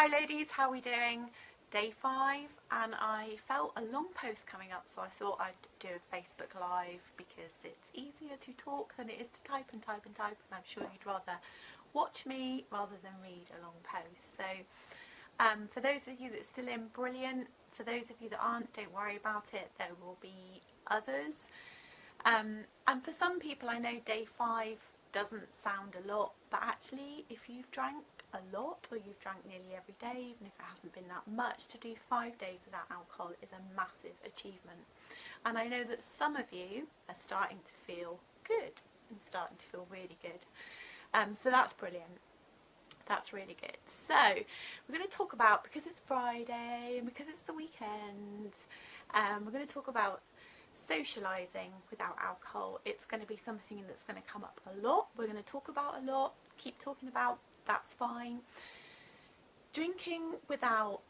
Hi ladies, how are we doing? Day 5, and I felt a long post coming up, so I thought I'd do a Facebook Live because it's easier to talk than it is to type and type and type, and I'm sure you'd rather watch me rather than read a long post. So for those of you that are still in, brilliant. For those of you that aren't, don't worry about it, there will be others. And for some people, I know day 5 doesn't sound a lot, but actually if you've drank a lot, or you've drank nearly every day, even if it hasn't been that much, to do 5 days without alcohol is a massive achievement. And I know that some of you are starting to feel good and starting to feel really good. So that's brilliant. That's really good. So we're going to talk about, because it's Friday and because it's the weekend, we're going to talk about socialising without alcohol. It's going to be something that's going to come up a lot. We're going to talk about a lot, keep talking about, that's fine. Drinking without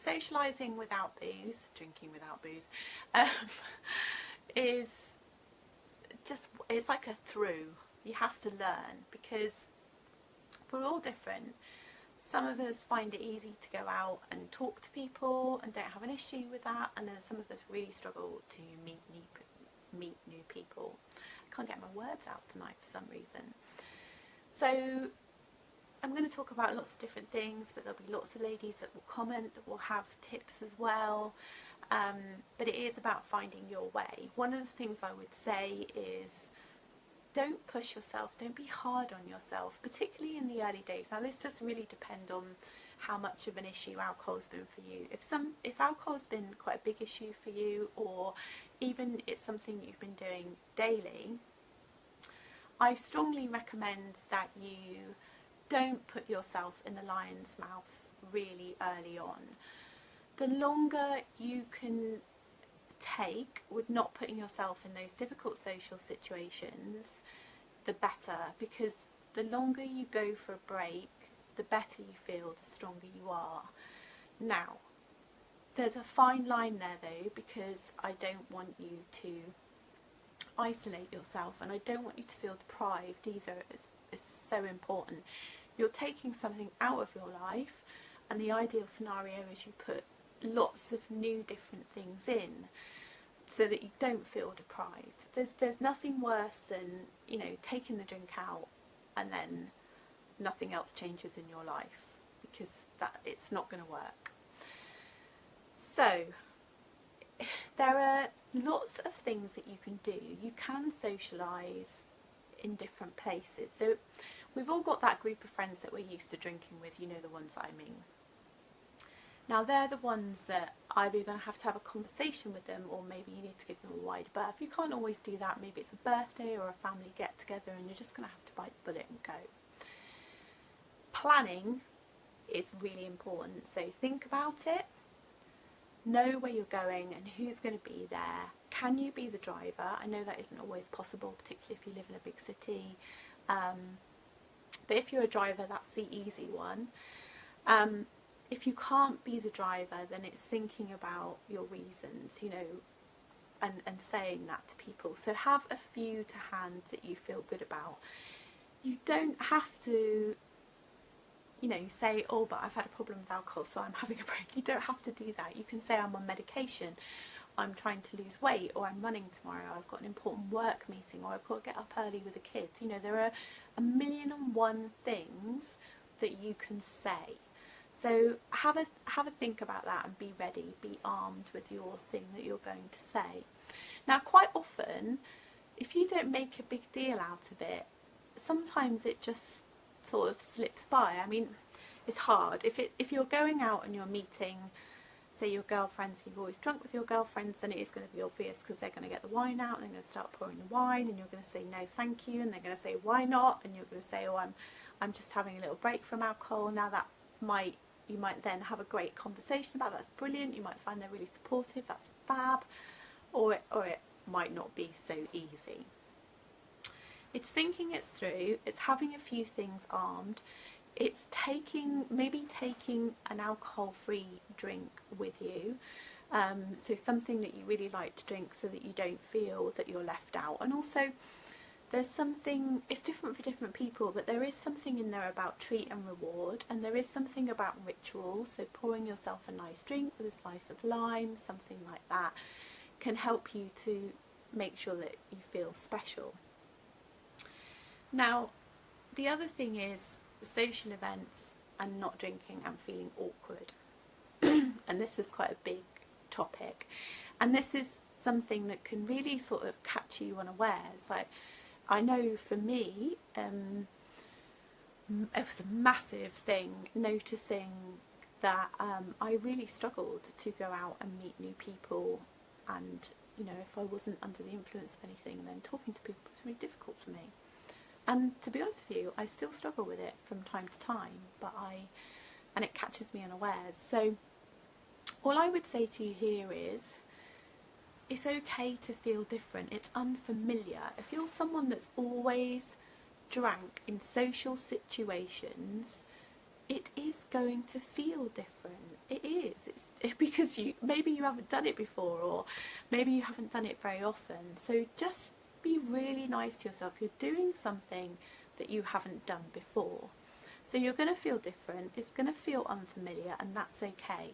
socialising without booze, drinking without booze, is just, it's like a through. You have to learn because we're all different. Some of us find it easy to go out and talk to people and don't have an issue with that, and then some of us really struggle to meet new people. I can't get my words out tonight for some reason. So I'm going to talk about lots of different things, but there'll be lots of ladies that will comment, that will have tips as well. But it is about finding your way. One of the things I would say is, don't push yourself, don't be hard on yourself, particularly in the early days. Now this does really depend on how much of an issue alcohol's been for you. If alcohol's been quite a big issue for you, or even it's something you've been doing daily, I strongly recommend that you don't put yourself in the lion's mouth really early on. The longer you can take with not putting yourself in those difficult social situations, the better, because the longer you go for a break, the better you feel, the stronger you are. Now, there's a fine line there though, because I don't want you to isolate yourself, and I don't want you to feel deprived either. It's so important. You're taking something out of your life, and the ideal scenario is you put lots of new different things in so that you don't feel deprived. There's nothing worse than, you know, taking the drink out and then nothing else changes in your life, because it's not going to work. So there are lots of things that you can do. You can socialise in different places. So we've all got that group of friends that we're used to drinking with, you know, the ones that I mean. Now they're the ones that either you're going to have a conversation with them, or maybe you need to give them a wide berth. You can't always do that. Maybe it's a birthday or a family get together and you're just going to have to bite the bullet and go. Planning is really important. So think about it. Know where you're going and who's going to be there. Can you be the driver? I know that isn't always possible, particularly if you live in a big city. But if you're a driver, that's the easy one. If you can't be the driver, then it's thinking about your reasons, you know, and saying that to people. So have a few to hand that you feel good about. You don't have to, you know, say, oh, but I've had a problem with alcohol, so I'm having a break. You don't have to do that. You can say, I'm on medication, I'm trying to lose weight, or I'm running tomorrow, I've got an important work meeting, or I've got to get up early with the kids. You know, there are 1,000,001 things that you can say. So have a think about that and be ready, be armed with your thing that you're going to say. Now, quite often, if you don't make a big deal out of it, sometimes it just sort of slips by. I mean, it's hard. If you're going out and you're meeting, say, your girlfriends, you've always drunk with your girlfriends, then it is going to be obvious, because they're going to get the wine out and they're going to start pouring the wine, and you're going to say no thank you, and they're going to say why not, and you're going to say, oh, I'm just having a little break from alcohol. Now that you might then have a great conversation about. That's brilliant. You might find they're really supportive. That's fab. Or it might not be so easy. It's thinking it through. It's having a few things armed. It's maybe taking an alcohol-free drink with you. So something that you really like to drink, so that you don't feel that you're left out. And also there's something, it's different for different people, but there is something in there about treat and reward, and there is something about ritual. So pouring yourself a nice drink with a slice of lime, something like that, can help you to make sure that you feel special. Now, the other thing is social events and not drinking and feeling awkward. And this is quite a big topic. And this is something that can really sort of catch you unawares. Like, I know for me, it was a massive thing noticing that I really struggled to go out and meet new people, and you know, if I wasn't under the influence of anything, then talking to people was really difficult for me. And to be honest with you, I still struggle with it from time to time, and it catches me unawares. So all I would say to you here is, it's okay to feel different. It's unfamiliar. If you're someone that's always drank in social situations, it is going to feel different. It is. It's because maybe you haven't done it before, or maybe you haven't done it very often. So just be really nice to yourself. You're doing something that you haven't done before. So you're going to feel different. It's going to feel unfamiliar, and that's okay.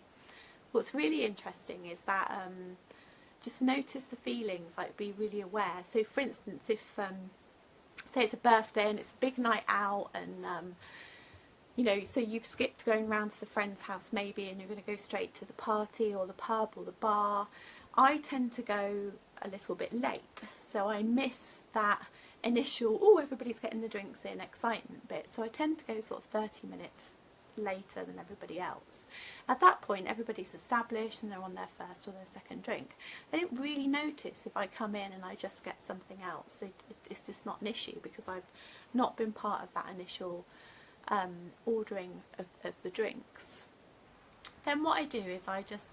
What's really interesting is that just notice the feelings, like be really aware. So for instance, if say it's a birthday and it's a big night out, and you know, so you've skipped going round to the friend's house maybe, and you're going to go straight to the party or the pub or the bar. I tend to go a little bit late, so I miss that initial, oh, everybody's getting the drinks in, excitement bit. So I tend to go sort of 30 minutes later than everybody else. At that point, everybody's established and they're on their first or their second drink. They don't really notice if I come in and I just get something else. It's just not an issue, because I've not been part of that initial ordering of the drinks. Then what I do is I just,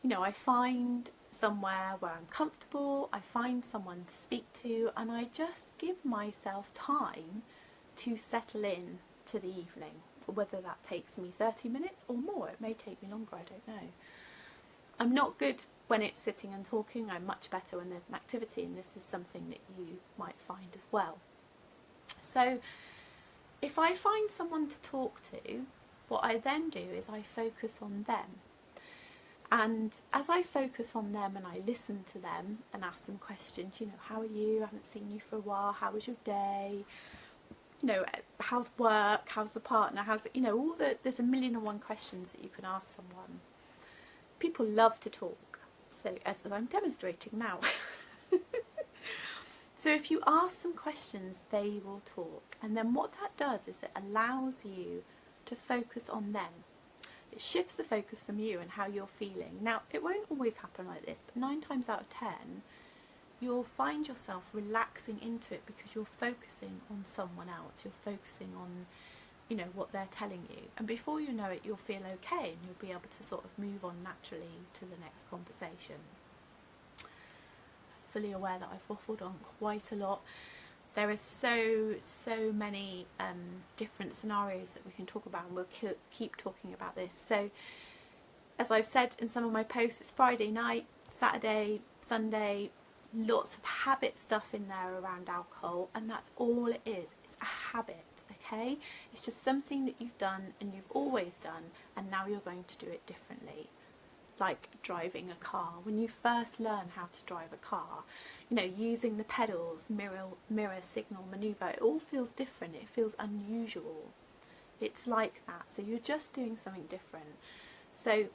you know, I find somewhere where I'm comfortable, I find someone to speak to, and I just give myself time to settle in to the evening. Whether that takes me 30 minutes or more, it may take me longer, I don't know. I'm not good when it's sitting and talking. I'm much better when there's an activity, and this is something that you might find as well. So if I find someone to talk to, what I then do is I focus on them. And as I focus on them and I listen to them and ask them questions, you know, how are you? I haven't seen you for a while. How was your day? You know, how's work? How's the partner? How's it? You know, there's a million and one questions that you can ask someone. People love to talk. So as I'm demonstrating now. So if you ask some questions, they will talk. And then what that does is it allows you to focus on them. It shifts the focus from you and how you're feeling. Now, it won't always happen like this, but 9 times out of 10, you'll find yourself relaxing into it because you're focusing on someone else. You're focusing on, you know, what they're telling you. And before you know it, you'll feel okay, and you'll be able to sort of move on naturally to the next conversation. I'm fully aware that I've waffled on quite a lot. There are so many different scenarios that we can talk about, and we'll keep talking about this. So as I've said in some of my posts, it's Friday night, Saturday, Sunday, lots of habit stuff in there around alcohol, and that's all it is. It's a habit, okay? It's just something that you've done and you've always done, and now you're going to do it differently. Like driving a car. When you first learn how to drive a car, you know, using the pedals, mirror, signal, manoeuvre, it all feels different. It feels unusual. It's like that. So you're just doing something different. So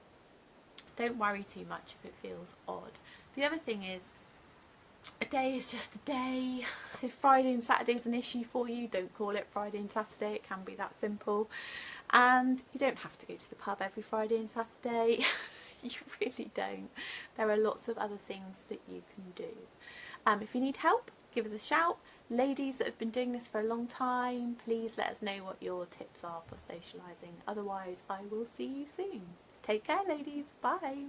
don't worry too much if it feels odd. The other thing is, a day is just a day. If Friday and Saturday is an issue for you, don't call it Friday and Saturday. It can be that simple. And you don't have to go to the pub every Friday and Saturday. You really don't. There are lots of other things that you can do. If you need help, give us a shout. Ladies that have been doing this for a long time, please let us know what your tips are for socialising. Otherwise, I will see you soon. Take care, ladies. Bye.